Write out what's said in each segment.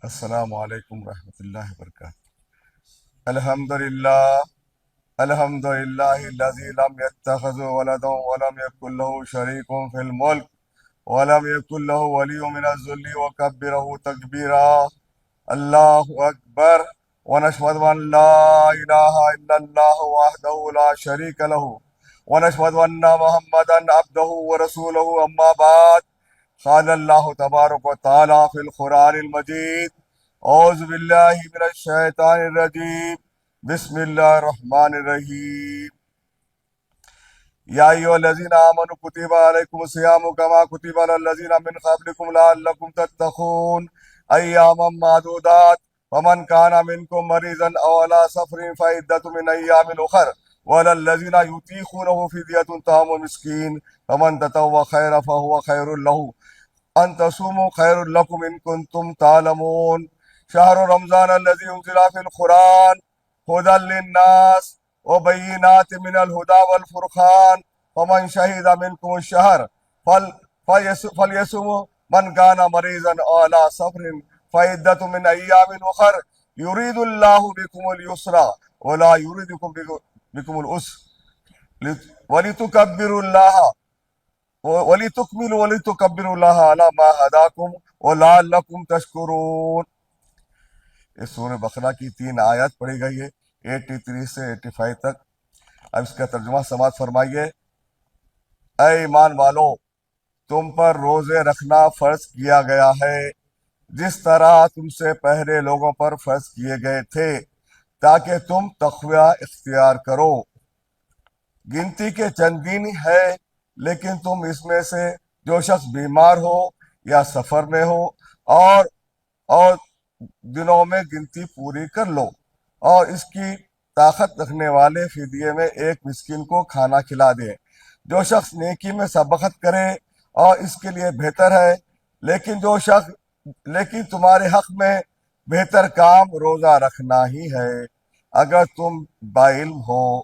السلام علیکم ورحمۃ اللہ وبرکاتہ۔ الحمد للہ الذی لم يتخذ ولدا ولم يكن له شریک فی الملک ولم يكن له ولی من الذل وکبرہ تکبیرا۔ اللہ اکبر۔ ونشهد ان لا الہ الا اللہ وحدہ لا شریک لہ ونشهد ان محمدا عبدہ ورسولہ، اما بعد۔ قال اللہ تبارک و تعالی فی القرآن المجید: اعوذ باللہ من الشیطان الرجیم، بسم اللہ الرحمن الرحیم۔ یا ایھا الذین آمنوا کتب علیکم الصیام کما کتب علی الذین من قبلکم لعلکم تتقون، ایاما معدودات، فمن کان منکم مریضا او علی سفر فعدۃ من ایام اخر، وعلی الذین یطیقونہ فدیۃ طعام مسکین، فمن تطوع خیرا فہو خیر لہ، ان تصوموا خیر لکم ان کنتم تعلمون۔ شہر رمضان الذی انزل فی القرآن ہدی للناس وبینات من الہدی والفرقان، فمن شہد منکم الشہر فلیصم، من کان مریضا او علی سفر فعدۃ من ایام اخر، یرید اللہ بکم الیسر ولا یرید بکم العسر، ولتکبروا اللہ وَلِتُكْمِلُوا وَلِتُكَبِّرُوا اللَّهَ عَلَى مَا هَدَاكُمْ وَلَعَلَّكُمْ تَشْكُرُونَ۔ اس سورہ بقرہ کی 3 آیات پڑھی گئی ہے، 83 سے 85 تک۔ اب اس کا ترجمہ سماعت فرمائیے۔ اے ایمان والو، تم پر روزے رکھنا فرض کیا گیا ہے جس طرح تم سے پہلے لوگوں پر فرض کیے گئے تھے، تاکہ تم تقوی اختیار کرو۔ گنتی کے چند دن ہے، لیکن تم اس میں سے جو شخص بیمار ہو یا سفر میں ہو اور دنوں میں گنتی پوری کر لو، اور اس کی طاقت رکھنے والے فدیے میں ایک مسکین کو کھانا کھلا دے۔ جو شخص نیکی میں سبقت کرے اور اس کے لیے بہتر ہے، لیکن تمہارے حق میں بہتر کام روزہ رکھنا ہی ہے، اگر تم باعلم ہو۔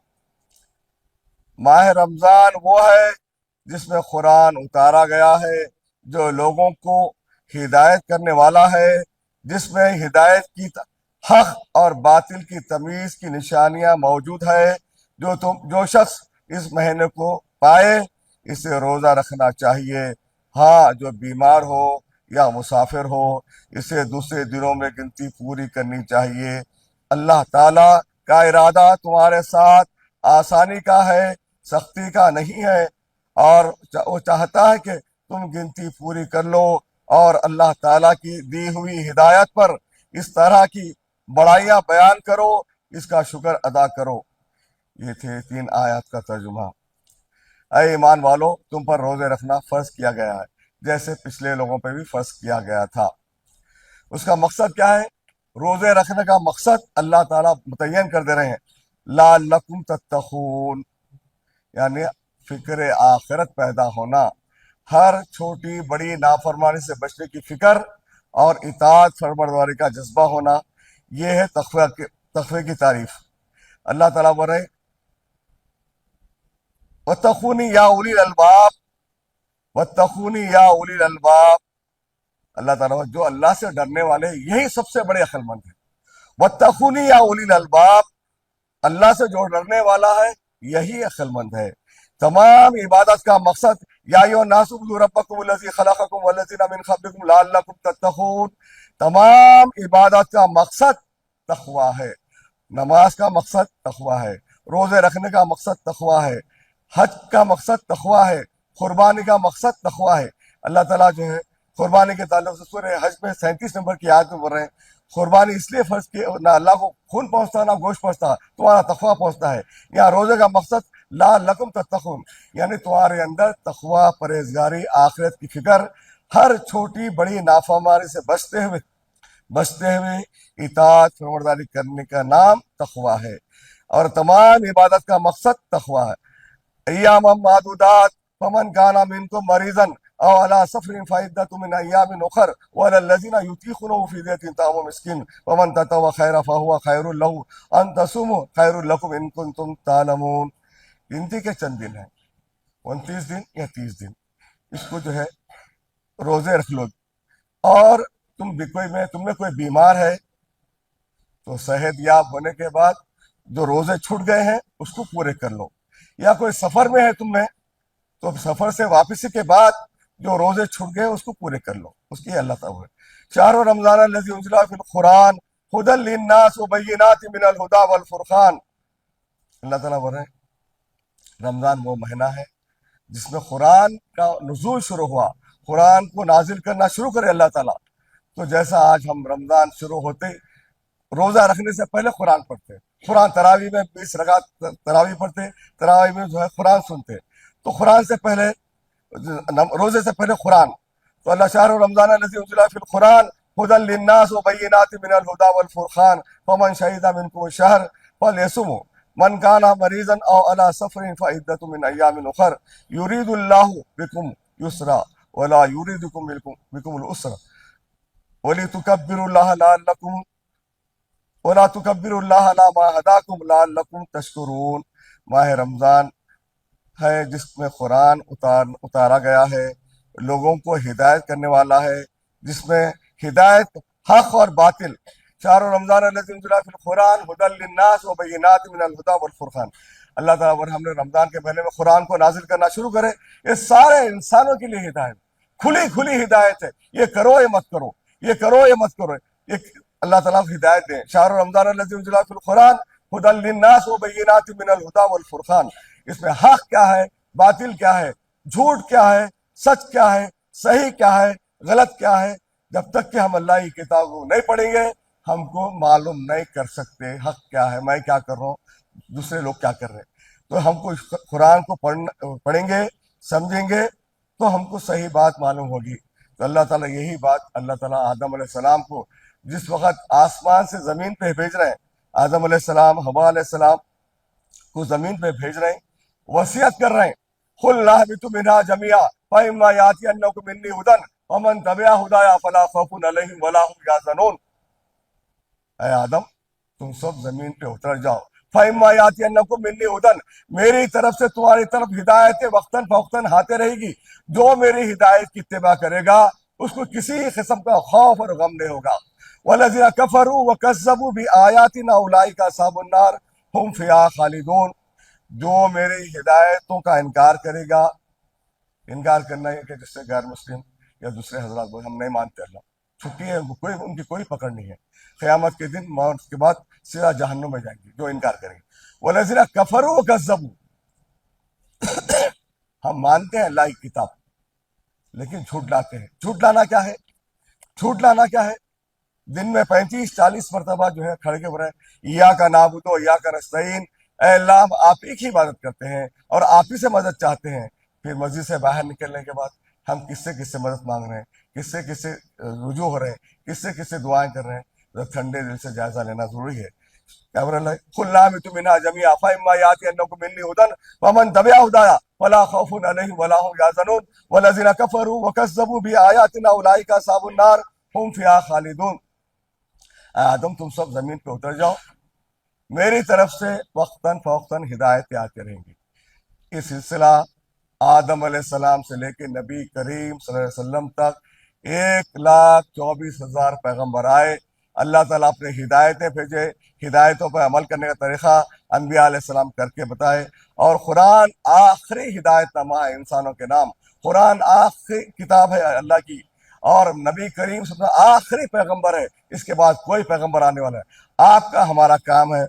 ماہ رمضان وہ ہے جس میں قرآن اتارا گیا ہے، جو لوگوں کو ہدایت کرنے والا ہے، جس میں ہدایت کی حق اور باطل کی تمیز کی نشانیاں موجود ہے۔ جو شخص اس مہینے کو پائے، اسے روزہ رکھنا چاہیے۔ ہاں، جو بیمار ہو یا مسافر ہو، اسے دوسرے دنوں میں گنتی پوری کرنی چاہیے۔ اللہ تعالیٰ کا ارادہ تمہارے ساتھ آسانی کا ہے، سختی کا نہیں ہے، اور وہ چاہتا ہے کہ تم گنتی پوری کر لو اور اللہ تعالیٰ کی دی ہوئی ہدایت پر اس طرح کی بڑائیاں بیان کرو، اس کا شکر ادا کرو۔ یہ تھے 3 آیات کا ترجمہ۔ اے ایمان والو، تم پر روزے رکھنا فرض کیا گیا ہے جیسے پچھلے لوگوں پہ بھی فرض کیا گیا تھا۔ اس کا مقصد کیا ہے؟ روزے رکھنے کا مقصد اللہ تعالیٰ متعین کر دے رہے ہیں، لعلکم تتقون، یعنی فکر آخرت پیدا ہونا، ہر چھوٹی بڑی نافرمانی سے بچنے کی فکر اور اطاعت فرمانبرداری کا جذبہ ہونا، یہ ہے تقوی کی تعریف۔ اللہ تعالیٰ بول رہے وَاتَّقُونِي یا اولی الالباب، وَاتَّقُونِی یا اولی الالباب۔ اللہ تعالیٰ جو اللہ سے ڈرنے والے یہی سب سے بڑے عقل مند ہیں۔ وَاتَّقُونِی یا اولی الالباب، اللہ سے جو ڈرنے والا ہے یہی عقل مند ہے۔ تمام عبادت کا مقصد یا ایھا الناس اعبدوا ربکم الذی خلقکم والذین من قبلکم لعلکم تتقون، تمام عبادت کا مقصد تقویٰ ہے۔ نماز کا مقصد تقویٰ ہے، روزے رکھنے کا مقصد تقویٰ ہے، حج کا مقصد تقویٰ ہے، قربانی کا مقصد تقویٰ ہے۔ اللہ تعالیٰ جو ہے قربانی کے تعلق سے سورہ حج میں 37 نمبر کی آیت میں بول رہے ہیں، قربانی اس لیے فرض کی، نہ اللہ کو خون پہنچتا نہ گوشت پہنچتا، تمہارا تقویٰ پہنچتا ہے۔ یہاں روزے کا مقصد لعلکم تتقون، یعنی تمہارے اندر تقویٰ، پرہیزگاری، آخرت کی فکر، ہر چھوٹی بڑی نافرمانی سے بچتے ہوئے اطاعت فرمانبرداری کرنے کا نام تقویٰ ہے، اور تمام عبادت کا مقصد تقویٰ ہے۔ ایاما معدودات، فمن کان منکم مریضا او علی سفر فعدۃ من ایام اخر، وعلی الذین یطیقونہ فدیۃ طعام مسکین، ومن تطوع خیرا فہو خیر لہ، ان تصوموا خیر لکم ان کنتم تعلمون۔ گنتی کے چند دن ہیں، 29 دن یا 30 دن، اس کو جو ہے روزے رکھ لو، اور تم میں کوئی بیمار ہے تو صحت یاب ہونے کے بعد جو روزے چھوٹ گئے ہیں اس کو پورے کر لو، یا کوئی سفر میں ہے تم میں تو سفر سے واپسی کے بعد جو روزے چھوٹ گئے اس کو پورے کر لو، اس کی اللہ تعالیٰ ہے۔ شہر رمضان الذی انزل فی القرآن ھدی للناس وبینات من الہدی والفرقان، اللہ تعالیٰ بول رہے ہیں رمضان وہ مہینہ ہے جس میں قرآن کا نزول شروع ہوا، قرآن کو نازل کرنا شروع کرے اللہ تعالیٰ۔ تو جیسا آج ہم رمضان شروع ہوتے روزہ رکھنے سے پہلے قرآن پڑھتے، قرآن تراویح میں 20 رکعت تراویح پڑھتے، تراویح میں جو ہے قرآن سنتے، تو قرآن سے پہلے روزے سے پہلے قرآن، تو اللہ شہر رمضان الذی انزل فی القرآن ھدی للناس وبینات من الہدی والفرقان فمن شہد منکم الشہر فلیصمہ من کان مریضا او علی سفر فعدۃ من ایام اخر یرید اللہ بکم یسرا ولا یرید بکم العسر ولتکبروا اللہ لعلکم ولا تکبروا اللہ علی ما ہداکم لعلکم تشکرون۔ ماہ رمضان ہے جس میں قرآن اتارا گیا ہے، لوگوں کو ہدایت کرنے والا ہے، جس میں ہدایت حق اور باطل۔ شہر رمضان الذی انزل فی القرآن ھدی للناس وبینات من الہدی والفرقان، اللہ تعالیٰ اور ہم نے رمضان کے مہینے میں قرآن کو نازل کرنا شروع کرے، یہ سارے انسانوں کے لیے ہدایت، کھلی ہدایت ہے، یہ کرو یہ مت کرو، یہ کرو یہ مت کرو، یہ اللہ تعالیٰ کو ہدایت دیں۔ شہر رمضان الذی انزل فی القرآن ھدی للناس وبینات من الہدی والفرقان، اس میں حق کیا ہے، باطل کیا ہے، جھوٹ کیا ہے، سچ کیا ہے، صحیح کیا ہے، غلط کیا ہے، جب تک کہ ہم اللہ کی کتاب کو نہیں پڑھیں گے ہم کو معلوم نہیں کر سکتے حق کیا ہے، میں کیا کر رہا ہوں، دوسرے لوگ کیا کر رہے ہیں۔ تو ہم کو قرآن کو پڑھیں گے، سمجھیں گے تو ہم کو صحیح بات معلوم ہوگی۔ تو اللہ تعالیٰ یہی بات اللہ تعالیٰ آدم علیہ السلام کو جس وقت آسمان سے زمین پہ بھیج رہے ہیں، آدم علیہ السلام، حوا علیہ السلام کو زمین پہ بھیج رہے ہیں، وصیت کر رہے ہیں قُلْ اهْبِطُوا مِنْهَا جَمِيعًا فَإِمَّا يَأْتِيَنَّكُم مِّنِّي هُدًى فَمَن تَبِعَ هُدَايَ فَلَا خَوْفٌ عَلَيْهِمْ وَلَا هُمْ يَحْزَنُونَ۔ اے آدم تم سب زمین پہ اتر جاؤ، فَإِمَّا يَأْتِيَنَّكُم مِّنِّي هُدًى، میری طرف سے تمہاری طرف ہدایتیں وقتاً فوقتاً آتے رہے گی، جو میری ہدایت کی اتباع کرے گا اس کو کسی قسم کا خوف اور غم نہیں ہوگا۔ وَالَّذِينَ كَفَرُوا وَكَذَّبُوا بِآيَاتِنَا أُولَٰئِكَ أَصْحَابُ النَّارِ هُمْ فِيهَا خَالِدُونَ۔ جو میری ہدایتوں کا انکار کرے گا، انکار کرنا ہے کہ جس سے غیر مسلم یا دوسرے حضرات بولے ہم نہیں مانتے اللہ، چھٹی ہے، ان کی کوئی پکڑ نہیں ہے، قیامت کے دن موت کے بعد سیدھا جہنم میں جائیں گے جو انکار کریں گے۔ وَالَّذِينَ كَفَرُوا وَكَذَّبُوا، ہم مانتے ہیں اللہ کی کتاب لیکن جھوٹ لاتے ہیں۔ جھوٹ لانا کیا ہے؟ جھوٹ لانا کیا ہے؟ دن میں 35-40 مرتبہ جو ہے کھڑے کے برائے ایاک نعبد و ایاک نستعین، اے اللہ ہم آپ ہی کی عبادت کرتے ہیں اور آپ ہی سے مدد چاہتے ہیں۔ پھر مسجد سے باہر نکلنے کے بعد ہم کس سے مدد مانگ رہے ہیں، کس سے رجوع ہو رہے ہیں، کس سے دعائیں کر رہے ہیں، تو ٹھنڈے دل سے جائزہ لینا ضروری ہے۔ کیا بول رہا ہے؟ قُلْ اهْبِطُوا مِنْهَا جَمِيعًا فَإِمَّا يَأْتِيَنَّكُم مِّنِّي هُدًى فَمَن تَبِعَ هُدَايَ فَلَا خَوْفٌ عَلَيْهِمْ وَلَا هُمْ يَحْزَنُونَ وَالَّذِينَ كَفَرُوا وَكَذَّبُوا بِآيَاتِنَا أُولَٰئِكَ أَصْحَابُ النَّارِ هُمْ فِيهَا خَالِدُونَ۔ اے آدم تم سب زمین پہ اتر جاؤ، میری طرف سے وقتاً فوقتاً ہدایتیں آتی رہیں گی۔ یہ سلسلہ آدم علیہ السلام سے لے کے نبی کریم صلی اللہ علیہ وسلم تک 1,24,000 پیغمبر آئے، اللہ تعالیٰ اپنے ہدایتیں بھیجے، ہدایتوں پر عمل کرنے کا طریقہ انبیاء علیہ السلام کر کے بتائے، اور قرآن آخری ہدایت نامہ ہے انسانوں کے نام، قرآن آخری کتاب ہے اللہ کی، اور نبی کریم صلی اللہ علیہ وسلم آخری پیغمبر ہے، اس کے بعد کوئی پیغمبر آنے والا ہے۔ آپ کا ہمارا کام ہے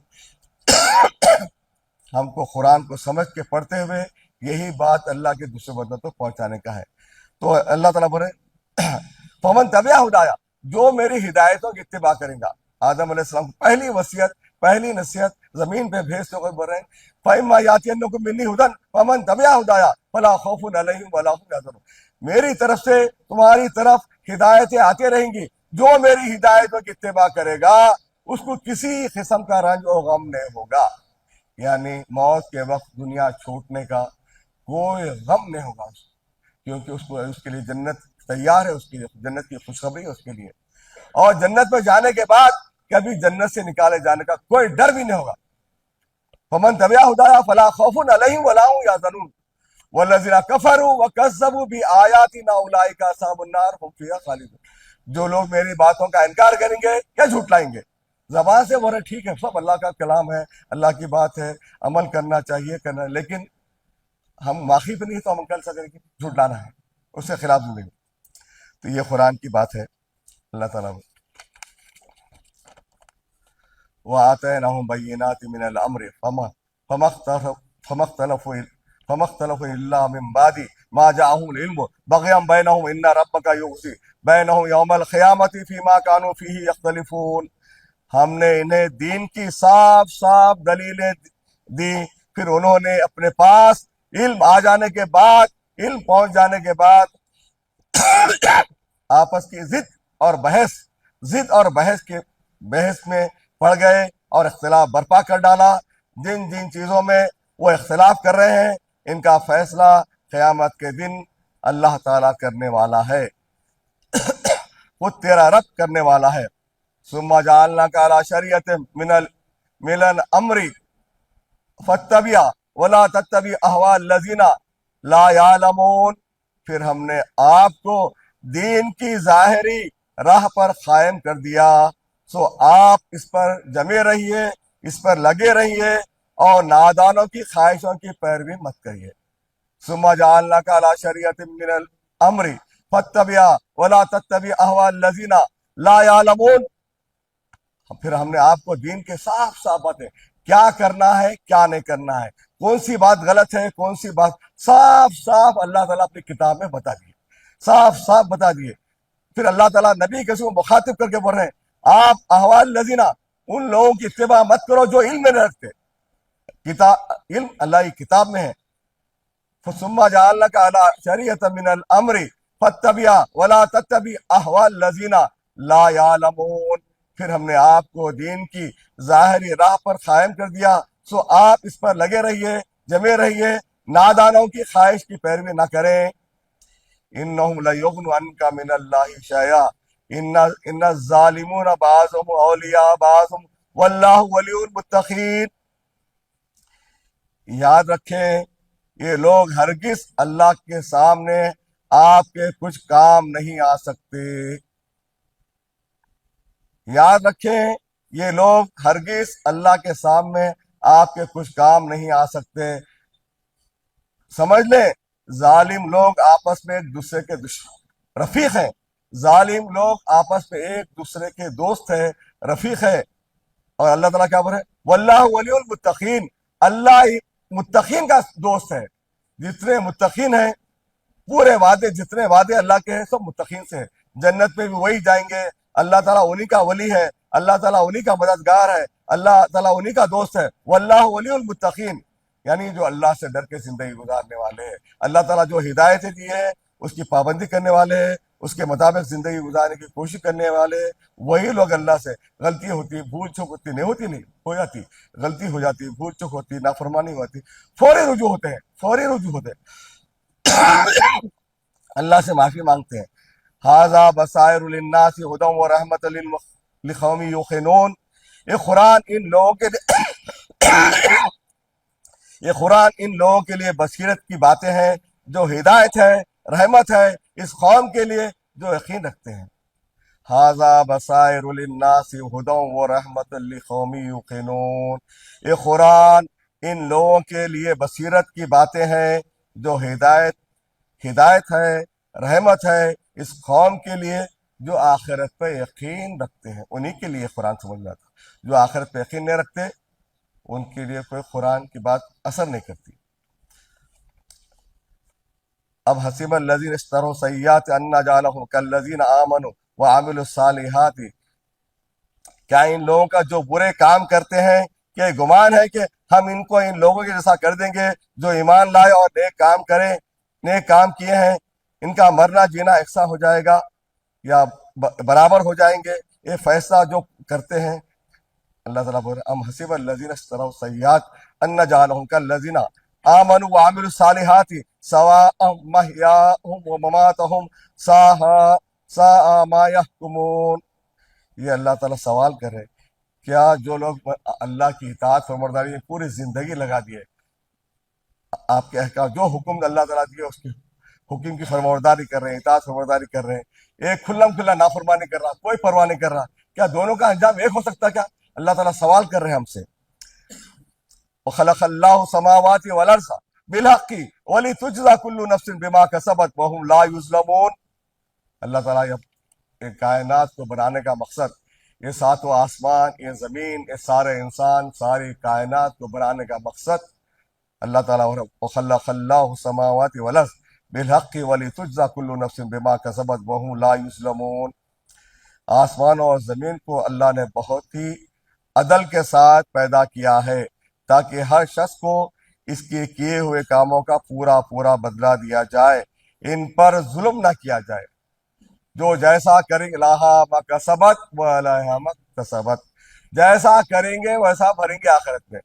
ہم کو قرآن کو سمجھ کے پڑھتے ہوئے یہی بات اللہ کے دوسرے بندوں تک پہنچانے کا ہے۔ تو اللہ تعالیٰ بولے فمن تبع ہدایا، جو میری ہدایتوں کی اتباع کرے گا۔ آدم علیہ السلام کی پہلی وصیت، پہلی نصیحت زمین پہ بھیجتے ہوئے بول رہے ہیں فَإِمَّا يَأْتِيَنَّكُم مِّنِّي هُدًى فَمَن تَبِعَ هُدَايَ فَلَا خَوْفٌ عَلَيْهِمْ وَلَا هُمْ يَحْزَنُونَ۔ میری طرف سے تمہاری طرف ہدایتیں آتی رہیں گی، جو میری ہدایتوں کی اتباع کرے گا اس کو کسی قسم کا رنج و غم نہیں ہوگا، یعنی موت کے وقت دنیا چھوٹنے کا کوئی غم نہیں ہوگا اس کو، کیونکہ اس کے لیے جنت تیار ہے، اس کے لیے جنت کی خوشخبری ہے اس کے لیے، اور جنت میں جانے کے بعد کبھی جنت سے نکالے جانے کا کوئی ڈر بھی نہیں ہوگا۔ فمن تبع ہدایا فلا خوف علیہم ولا هم یحزنون والذین کفروا وکذبوا بآیاتنا اولئک اصحاب النار هم فیہا خالدون۔ جو لوگ میری باتوں کا انکار کریں گے یا جھٹلائیں گے، زبان سے بولے ٹھیک ہے سب اللہ کا کلام ہے، اللہ کی بات ہے، عمل کرنا چاہیے کرنا، لیکن ہم معافی پہ نہیں تو عمل کر سکیں گے، جھٹلانا ہے، اس کے خلاف زندگی۔ تو یہ قرآن کی بات ہے اللہ تعالیٰ وَآتَيْنَاهُمْ بَيِّنَاتٍ مِّنَ الْأَمْرِ فَمَا اخْتَلَفُوا إِلَّا مِن بَعْدِ مَا جَاءَهُمُ الْعِلْمُ بَغْيًا بَيْنَهُمْ إِنَّ رَبَّكَ يُقْضِي بَيْنَهُمْ يَوْمَ الْقِيَامَةِ فِيمَا كَانُوا فِيهِ يَخْتَلِفُونَ۔ ہم نے انہیں دین کی صاف صاف دلیلیں دی، پھر انہوں نے اپنے پاس علم آ جانے کے بعد، علم پہنچ جانے کے بعد آپس کی ضد اور بحث میں پڑ گئے اور اختلاف برپا کر ڈالا۔ جن جن چیزوں میں وہ اختلاف کر رہے ہیں ان کا فیصلہ قیامت کے دن اللہ تعالیٰ کرنے والا ہے، خود تیرا رب کرنے والا ہے۔ ثم جعلناک علی شریعۃ من الامر فاتبعها ولا تتبع اهواء الذین لا یعلمون۔ پھر ہم نے آپ کو دین کی ظاہری راہ پر قائم کر دیا، سو آپ اس پر جمے رہیے، اس پر لگے رہیے اور نادانوں کی خواہشوں کی پیروی مت کریے۔ ثم جعلناک علی شریعۃ من الامر فاتبعها ولا تتبع اهواء الذین لا یعلمون۔ پھر ہم نے آپ کو دین کے صاف صاف باتیں، کیا کرنا ہے کیا نہیں کرنا ہے، کون سی بات غلط ہے کون سی بات، صاف صاف اللہ تعالیٰ اپنی کتاب میں بتا دیے، صاف صاف بتا دیے۔ پھر اللہ تعالیٰ نبی کے کو مخاطب کر کے بول رہے ہیں آپ احوال الذین، ان لوگوں کی اتباع مت کرو جو علم میں نہیں رکھتے، علم اللہ کی کتاب میں ہے۔ ثم جعلناک علی شریعۃ من الامر فاتبعها ولا تتبع اهواء الذین لا یعلمون۔ پھر ہم نے آپ کو دین کی ظاہری راہ پر قائم کر دیا، سو آپ اس پر لگے رہیے، جمے رہیے، نادانوں کی خواہش کی پیروی نہ کریں۔ انہم لیغنوا عنک من اللہ شیئا ان الظالمون بعضهم اولیاء بعض واللہ ولی المتقین۔ یاد رکھیں یہ لوگ ہرگز اللہ کے سامنے آپ کے کچھ کام نہیں آ سکتے۔ یاد رکھیں یہ لوگ ہرگز اللہ کے سامنے آپ کے کچھ کام نہیں آ سکتے۔ سمجھ لیں ظالم لوگ آپس میں ایک دوسرے کے رفیق ہیں، ظالم لوگ آپس میں ایک دوسرے کے دوست ہیں، رفیق ہے۔ اور اللہ تعالیٰ کیا بول رہے ہیں واللہ ولی المتقین، اللہ متقین کا دوست ہے۔ جتنے متقین ہیں پورے وعدے، جتنے وعدے اللہ کے ہیں سب متقین سے ہیں، جنت میں بھی وہی جائیں گے، اللہ تعالیٰ انہی کا ولی ہے، اللہ تعالیٰ انہی کا مددگار ہے، اللہ تعالیٰ انہی کا دوست ہے۔ واللہ ولی المتقین یعنی جو اللہ سے ڈر کے زندگی گزارنے والے ہیں، اللہ تعالیٰ جو ہدایتیں دی ہے اس کی پابندی کرنے والے ہیں، اس کے مطابق زندگی گزارنے کی کوشش کرنے والے ہیں، وہی لوگ اللہ سے غلطی ہوتی، بھول چوک ہوتی، نہیں ہوتی نہیں ہو جاتی، غلطی ہو جاتی، بھول چوک ہوتی، نافرمانی ہوتی، فوری رجوع ہوتے ہیں، فوری رجوع ہوتے ہیں، اللہ سے معافی مانگتے ہیں۔ ھذا بصائر للناس ھدی ورحمۃ لقوم یوقنون۔ یہ قرآن ان لوگوں کے لیے بصیرت کی باتیں ہیں، جو ہدایت ہے، رحمت ہے اس قوم کے لیے جو یقین رکھتے ہیں۔ ھذا بصائر للناس ھدی ورحمۃ لقوم یوقنون۔ یہ قرآن ان لوگوں کے لیے بصیرت کی باتیں ہیں جو ہدایت ہے، رحمت ہے اس قوم کے لیے جو آخرت پہ یقین رکھتے ہیں، انہی کے لیے قرآن سمجھ میں آتا۔ جو آخرت پہ یقین نہیں رکھتے ان کے لیے کوئی قرآن کی بات اثر نہیں کرتی۔ اب حسب الذین اشتروا السیئات ان نجعلہم کالذین آمنوا وعملوا الصالحات، کیا ان لوگوں کا جو برے کام کرتے ہیں کہ گمان ہے کہ ہم ان کو ان لوگوں کے جیسا کر دیں گے جو ایمان لائے اور نیک کام کیے ہیں، ان کا مرنا جینا یکساں ہو جائے گا یا برابر ہو جائیں گے؟ یہ فیصلہ جو کرتے ہیں اللہ تعالیٰ بول رہے ام حسب الذین اشتروا السیئات ان نجعلہم کالذین آمنوا وعملوا الصالحات سواء محیاہم ومماتہم ساء ما یحکمون۔ یہ اللہ تعالیٰ سوال کر رہے کیا جو لوگ اللہ کی اطاعت فرمانبرداری میں پوری زندگی لگا دیے، آپ کے احکام جو حکم اللہ تعالیٰ دیے اس کی حکم کی فرمانبرداری کر رہے ہیں، اطاعت فرمانبرداری کر رہے ہیں، ایک کھلم کھلا نافرمانی کر رہا، کوئی پرواہ نہیں کر رہا، کیا دونوں کا انجام ایک ہو سکتا کیا؟ اللہ تعالیٰ سوال کر رہے ہیں ہم سے. وخلق اللہ السماوات والارض بالحق ولتجزى كل نفس بما كسبت وهم لا يظلمون. اللہ تعالیٰ یہ کائنات کو بنانے کا مقصد، یہ ساتوں آسمان، یہ زمین، یہ سارے انسان، ساری کائنات کو بنانے کا مقصد اللہ تعالیٰ. وخلق اللہ السماوات والارض بالحق ولتجزى كل نفس بما كسبت وهم لا يظلمون. آسمانوں اور زمین کو اللہ نے بہت ہی عدل کے ساتھ پیدا کیا ہے تاکہ ہر شخص کو اس کے کیے ہوئے کاموں کا پورا پورا بدلہ دیا جائے، ان پر ظلم نہ کیا جائے. جو جیسا کریں گے لہا ما کسبت وعلیہا ما اکتسبت، جیسا کریں گے ویسا بھریں گے آخرت میں.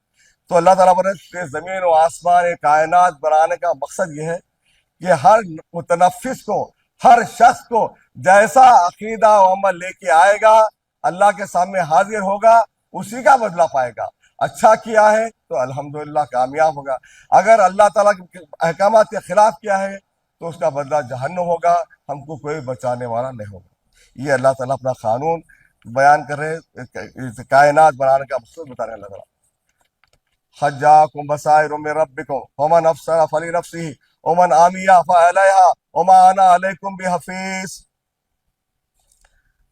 تو اللہ تعالیٰ نے زمین و آسمان کائنات بنانے کا مقصد یہ ہے کہ ہر متنفس کو، ہر شخص کو جیسا عقیدہ و عمل لے کے آئے گا، اللہ کے سامنے حاضر ہوگا، اسی کا بدلہ پائے گا. اچھا کیا ہے تو الحمدللہ کامیاب ہوگا، اگر اللہ تعالیٰ کے احکامات کے خلاف کیا ہے تو اس کا بدلہ جہنم ہوگا، ہم کو کوئی بچانے والا نہیں ہوگا. یہ اللہ تعالیٰ اپنا قانون بیان کر رہے، کائنات بنانے کا مقصد بتا رہے ہیں. اللہ تعالیٰ قد جاءکم بصائر من ربکم فمن ابصر فلنفسہ ومن عمی فعلیہا وما انا علیکم بحفیظ.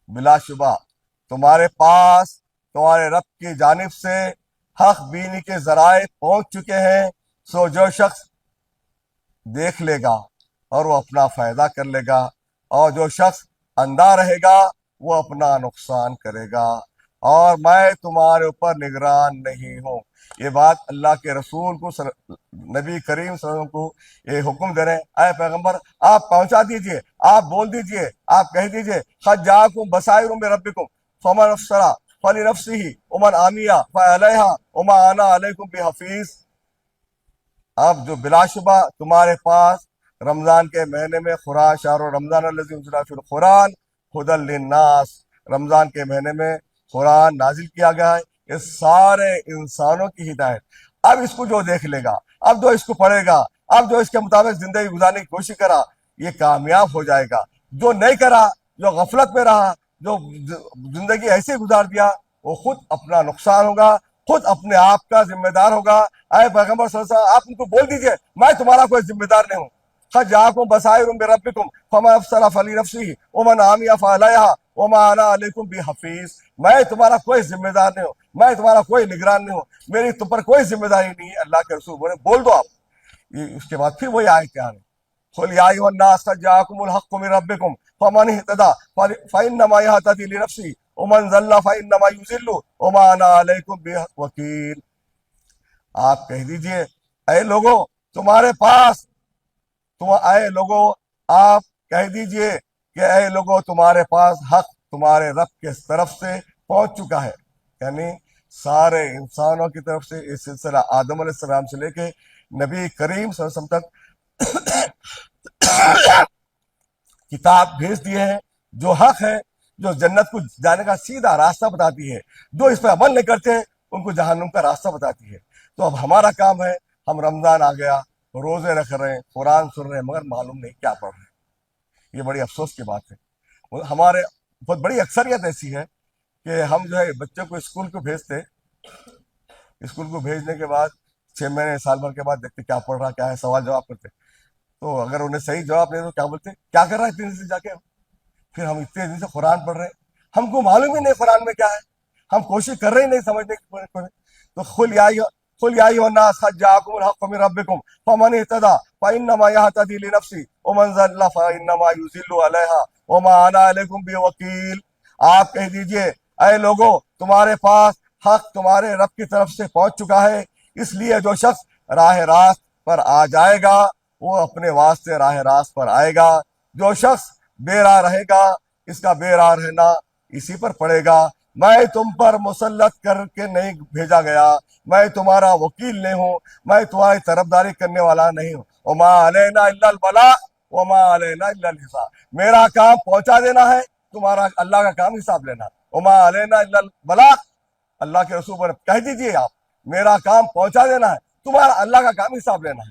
بلا شبہ تمہارے پاس تمہارے رب کی جانب سے حق بینی کے ذرائع پہنچ چکے ہیں، سو جو شخص دیکھ لے گا اور وہ اپنا فائدہ کر لے گا، اور جو شخص اندھا رہے گا وہ اپنا نقصان کرے گا، اور میں تمہارے اوپر نگران نہیں ہوں. یہ بات اللہ کے رسول کو، نبی کریم صلی اللہ علیہ وسلم کو یہ حکم دے رہے ہیں، اے پیغمبر آپ پہنچا دیجئے، آپ بول دیجئے، آپ کہہ دیجئے قد جاءکم بصائر من ربکم فمن ابصر فلنفسہ ومن عمی فعلیہا وما انا علیکم بحفیظ. اب جو بلا شبہ تمہارے پاس رمضان کے مہینے میں قرآن، شہر رمضان الذی انزل فیہ القرآن ھدی للناس، رمضان کے مہینے میں قرآن نازل کیا گیا ہے، یہ سارے انسانوں کی ہدایت. اب اس کو جو دیکھ لے گا، اب جو اس کو پڑھے گا، اب جو اس کے مطابق زندگی گزارنے کی کوشش کرا، یہ کامیاب ہو جائے گا. جو نہیں کرا، جو غفلت میں رہا، جو زندگی ایسے گزار دیا، وہ خود اپنا نقصان ہوگا، خود اپنے آپ کا ذمہ دار ہوگا. اے پیغمبر صلی اللہ علیہ وسلم آپ ان کو بول دیجئے میں تمہارا کوئی ذمہ دار نہیں ہوں. قد جاءکم بصائر من ربکم فمن ابصر فلنفسہ ومن عمی فعلیہا وما انا علیکم بحفیظ. میں تمہارا کوئی ذمہ دار نہیں ہوں، میں تمہارا کوئی نگران نہیں ہوں، میری تم پر کوئی ذمہ داری نہیں ہے. اللہ کے رسول بول دو آپ. اس کے بعد پھر وہی آیت کیا ہے، قل یا ایھا الناس قد جاءکم الحق من ربکم فمن اہتدی فانما یہتدی لنفسہ ومن ضل فانما یضل وما انا علیکم بوکیل. آپ کہہ دیجئے اے لوگوں تمہارے پاس، اے لوگوں آپ کہہ دیجئے کہ اے لوگوں تمہارے پاس حق تمہارے رب کے طرف سے پہنچ چکا ہے. یعنی سارے انسانوں کی طرف سے اس سلسلہ آدم علیہ السلام سے لے کے نبی کریم صلی اللہ علیہ وسلم تک کتاب بھیج دیے ہیں جو حق ہے، جو جنت کو جانے کا سیدھا راستہ بتاتی ہے. جو اس پہ عمل نہیں کرتے ان کو جہنم کا راستہ بتاتی ہے. تو اب ہمارا کام ہے، ہم رمضان آ گیا، روزے رکھ رہے ہیں، قرآن سن رہے ہیں، مگر معلوم نہیں کیا پڑھ رہے ہیں. یہ بڑی افسوس کی بات ہے. ہمارے بہت بڑی اکثریت ایسی ہے کہ ہم جو ہے بچوں کو اسکول کو بھیجتے، اسکول کو بھیجنے کے بعد 6 مہینے سال بھر کے بعد دیکھتے کیا پڑھ رہا کیا ہے، سوال جواب کرتے. تو اگر انہیں صحیح جواب نہیں تو کیا بولتے، کیا کر رہا ہے اتنے دن سے جا کے. پھر ہم اتنے دن سے قرآن پڑھ رہے ہیں، ہم کو معلوم ہی نہیں قرآن میں کیا ہے، ہم کوشش کر رہے ہی نہیں سمجھنے کی. تو قل یا ایھا الناس قد جاءکم الحق من ربکم فمن اہتدی فانما یہتدی لنفسہ ومن ضل فانما یضل علیہا وما انا علیکم بوکیل. آپ کہہ دیجئے اے لوگوں تمہارے پاس حق تمہارے رب کی طرف سے پہنچ چکا ہے، اس لیے جو شخص راہ راست پر آ جائے گا وہ اپنے واسطے راہ راست پر آئے گا، جو شخص بے راہ رہے گا اس کا بے راہ رہنا اسی پر پڑے گا. میں تم پر مسلط کر کے نہیں بھیجا گیا، میں تمہارا وکیل نہیں ہوں، میں تمہاری طرفداری کرنے والا نہیں ہوں. وما علینا الا البلاغ وما علینا الا الحساب. میرا کام پہنچا دینا ہے، تمہارا اللہ کا کام حساب لینا. وما علینا الا البلاغ، اللہ کے رسول پر کہہ دیجئے آپ میرا کام پہنچا دینا ہے، تمہارا اللہ کا کام حساب لینا ہے.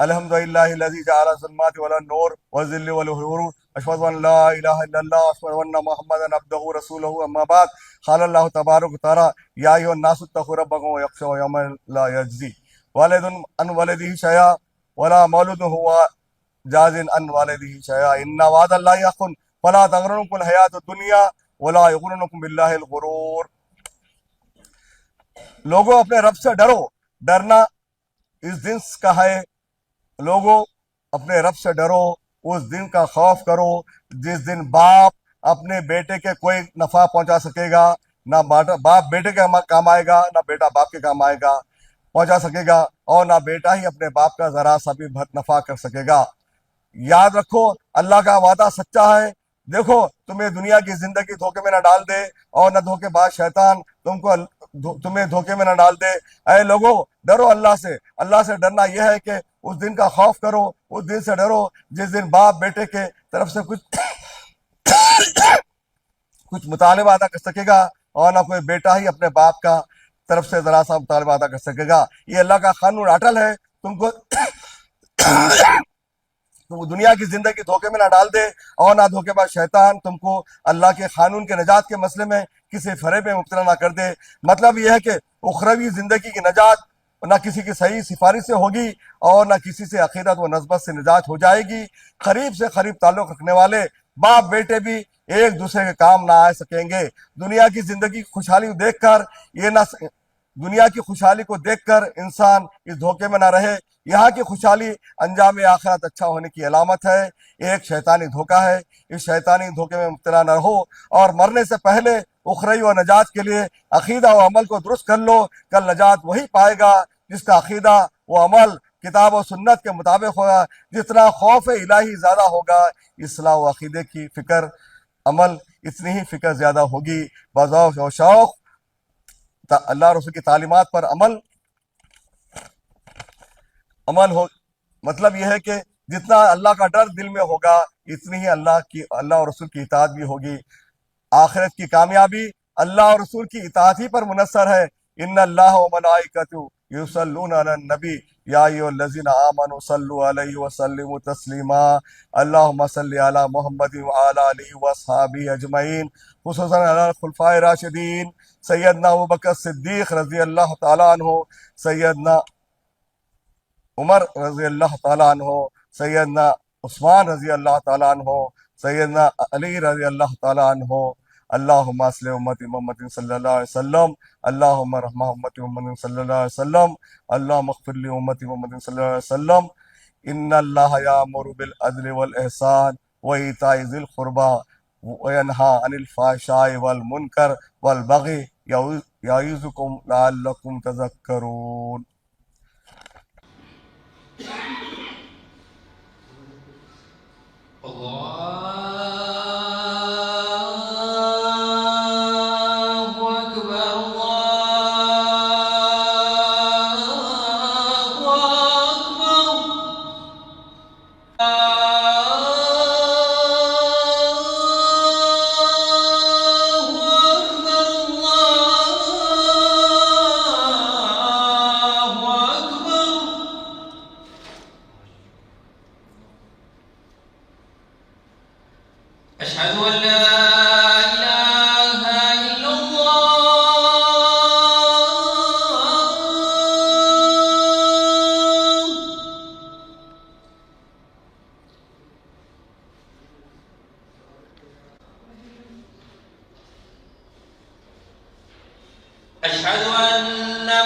الحمد للہ الذی جعل الظلمات والنور والظل والحرور اشهد ان لا الہ الا اللہ اشهد ان محمدا عبدہ رسولہ اما بعد قال اللہ تبارک وتعالی یا ایھا الناس اتقوا ربکم واخشوا یوما لا یجزی والد عن ولده شیئا ولا مولود هو جاز عن والده شیئا ان وعد اللہ حق فلا تغرنکم الحیاۃ الدنیا ولا یغرنکم باللہ الغرور۔ لوگوں اپنے رب سے ڈرو، ڈرنا اس دن کا ہے۔ لوگوں اپنے رب سے ڈرو، اس دن کا خوف کرو جس دن باپ اپنے بیٹے کے کوئی نفع پہنچا سکے گا، نہ باپ بیٹے کے کام آئے گا، نہ بیٹا باپ کے کام آئے گا پہنچا سکے گا، اور نہ بیٹا ہی اپنے باپ کا ذرا سا بھی نفع کر سکے گا۔ یاد رکھو اللہ کا وعدہ سچا ہے۔ دیکھو تمہیں دنیا کی زندگی دھوکے میں نہ ڈال دے، اور نہ دھوکے باز شیطان تمہیں دھوکے میں نہ ڈال دے۔ اے لوگوں ڈرو اللہ سے۔ اللہ سے ڈرنا یہ ہے کہ اس دن کا خوف کرو، اس دن سے ڈرو جس دن باپ بیٹے کے طرف سے کچھ مطالبہ ادا کر سکے گا، اور نہ کوئی بیٹا ہی اپنے باپ کا طرف سے ذرا سا مطالبہ ادا کر سکے گا۔ یہ اللہ کا قانون اٹل ہے، تم کو تو دنیا کی زندگی دھوکے میں نہ ڈال دے، اور نہ دھوکے باز شیطان تم کو اللہ کے قانون کے نجات کے مسئلے میں کسی فریب میں مبتلا نہ کر دے۔ مطلب یہ ہے کہ اخروی زندگی کی نجات نہ کسی کی صحیح سفارش سے ہوگی، اور نہ کسی سے عقیدت و نسبت سے نجات ہو جائے گی۔ قریب سے قریب تعلق رکھنے والے باپ بیٹے بھی ایک دوسرے کے کام نہ آ سکیں گے۔ دنیا کی زندگی کی خوشحالی دیکھ کر دنیا کی خوشحالی کو دیکھ کر انسان اس دھوکے میں نہ رہے۔ یہاں کی خوشحالی انجام آخرت اچھا ہونے کی علامت ہے، ایک شیطانی دھوکہ ہے۔ اس شیطانی دھوکے میں مبتلا نہ رہو، اور مرنے سے پہلے اخروی و نجات کے لیے عقیدہ و عمل کو درست کر لو۔ کل نجات وہی پائے گا جس کا عقیدہ و عمل کتاب و سنت کے مطابق ہوگا۔ جتنا خوف الہی زیادہ ہوگا، اصلاح و عقیدے کی فکر عمل اتنی ہی فکر زیادہ ہوگی۔ بذوق و شوق اللہ رسول کی تعلیمات پر عمل ہو، مطلب یہ ہے کہ جتنا اللہ کا ڈر دل میں ہوگا، اتنی ہی اللہ اور رسول کی اطاعت بھی ہوگی۔ آخرت کی کامیابی اللہ اور رسول کی اطاعت ہی پر منحصر ہے۔ ان اللہ و ملائکتہ یصلون علی النبی یا ایھا الذین آمنوا صلوا علیہ وسلموا تسلیما اللہم صل علی محمد وعلی آلہ واصحابہ اجمعین، خصوصاً علی الخلفاء الراشدین سیدنا ابوبکر صدیق رضی اللہ تعالیٰ عنہ، سیدنا عمر رضی اللہ تعالیٰ عنہ، سیدنا عثمان رضی اللہ تعالیٰ عنہ، سیدنا علی رضی اللہ تعالیٰ عنہ۔ اللہم اصلح امت محمد صلی اللہ علیہ وسلم، اللہم رحمہ امت محمد صلی اللہ علیہ وسلم، اللہم اغفر لی امت محمد صلی اللہ علیہ وسلم۔ ان اللہ یامر بالعدل والاحسان وایتاء ذی القربی وینہی عن الفحشاء والمنکر والبغی یعظکم لعلکم تذکرون۔ أشهد أن لا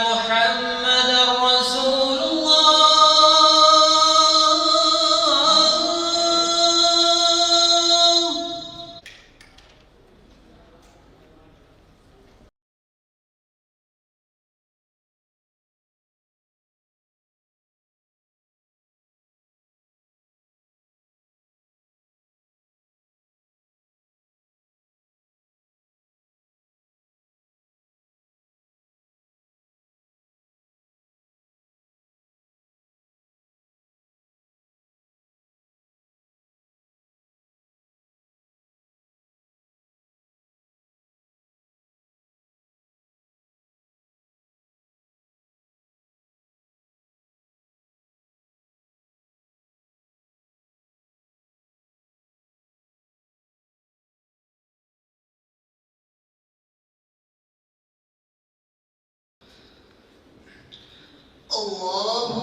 الله